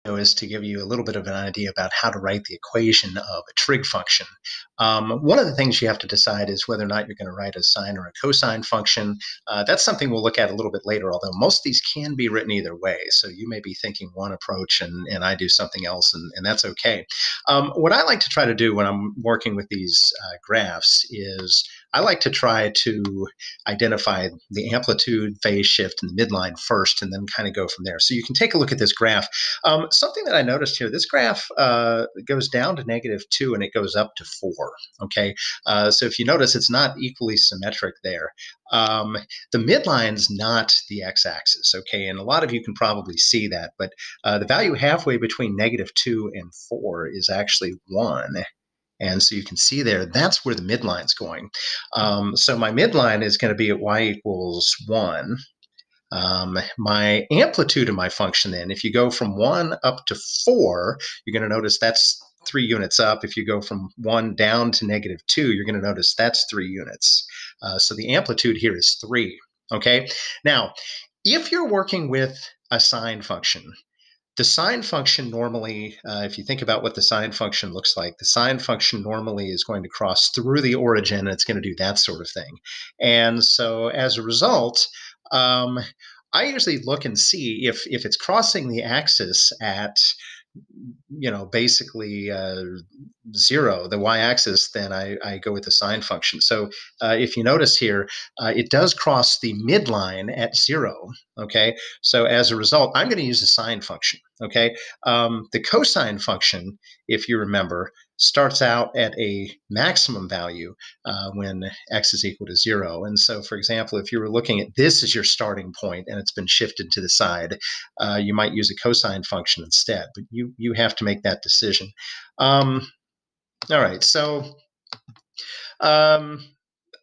is to give you a little bit of an idea about how to write the equation of a trig function. One of the things you have to decide is whether or not you're going to write a sine or a cosine function. That's something we'll look at a little bit later, although most of these can be written either way. So you may be thinking one approach and I do something else, and that's okay. What I like to try to do when I'm working with these graphs is I like to try to identify the amplitude, phase shift, and the midline first, and then kind of go from there. So you can take a look at this graph. Something that I noticed here, this graph goes down to -2 and it goes up to 4, okay? So if you notice, it's not equally symmetric there. The midline's not the x-axis, okay? And a lot of you can probably see that, but the value halfway between -2 and 4 is actually 1. And so you can see there, that's where the midline's going. So my midline is going to be at y equals 1. My amplitude of my function then, if you go from 1 up to 4, you're going to notice that's 3 units up. If you go from 1 down to -2, you're going to notice that's 3 units. So the amplitude here is 3. Okay. Now, if you're working with a sine function, the sine function normally, if you think about what the sine function looks like, the sine function normally is going to cross through the origin, and it's going to do that sort of thing. And so as a result, I usually look and see if it's crossing the axis at, basically 0, the y-axis, then I go with the sine function. So if you notice here, it does cross the midline at 0, okay? So as a result, I'm going to use the sine function, okay? The cosine function, if you remember, starts out at a maximum value when x is equal to 0. And so, for example, if you were looking at this as your starting point and it's been shifted to the side, you might use a cosine function instead, but you have to make that decision. All right, so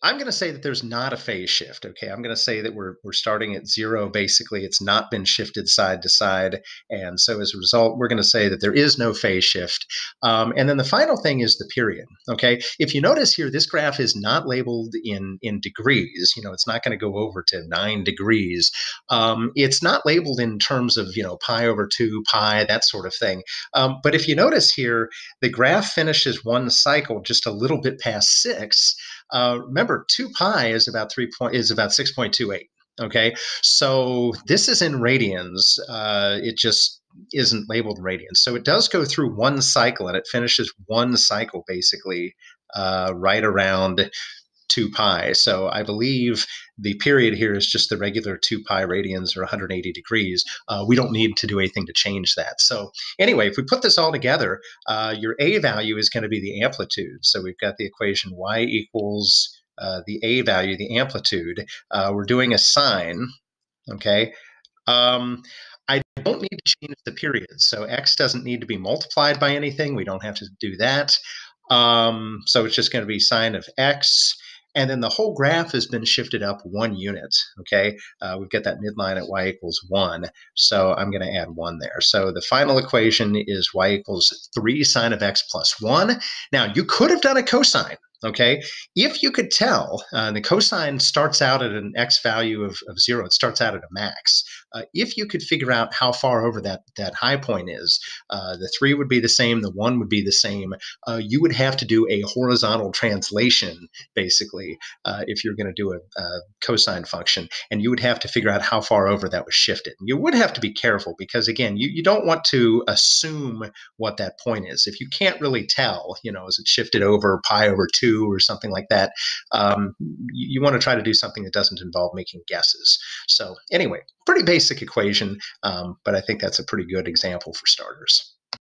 I'm going to say that there's not a phase shift, okay? I'm going to say that we're starting at 0, basically. It's not been shifted side to side, and so as a result, we're going to say that there is no phase shift. And then the final thing is the period, okay? If you notice here, this graph is not labeled in degrees. It's not going to go over to 9 degrees. It's not labeled in terms of, pi over 2, pi, that sort of thing. But if you notice here, the graph finishes one cycle just a little bit past 6. Remember, 2 pi is about 6.28. Okay, so this is in radians. It just isn't labeled radians. So it does go through one cycle, and it finishes one cycle basically right around 2 pi. So I believe the period here is just the regular 2 pi radians, or 180 degrees. We don't need to do anything to change that. So anyway, if we put this all together, your a value is going to be the amplitude. So we've got the equation y equals the a value, the amplitude. We're doing a sine, okay? I don't need to change the period. So x doesn't need to be multiplied by anything. We don't have to do that. So it's just going to be sine of x. And then the whole graph has been shifted up 1 unit, okay? We've got that midline at y equals 1, so I'm going to add 1 there. So the final equation is y equals 3 sine of x plus 1. Now, you could have done a cosine, okay? If you could tell, the cosine starts out at an x value of 0. It starts out at a max. If you could figure out how far over that high point is, the 3 would be the same, the 1 would be the same. You would have to do a horizontal translation, basically, if you're going to do a cosine function, and you would have to figure out how far over that was shifted. You would have to be careful because, again, you don't want to assume what that point is. If you can't really tell, is it shifted over pi over 2 or something like that, you want to try to do something that doesn't involve making guesses. So anyway, pretty basic equation, but I think that's a pretty good example for starters.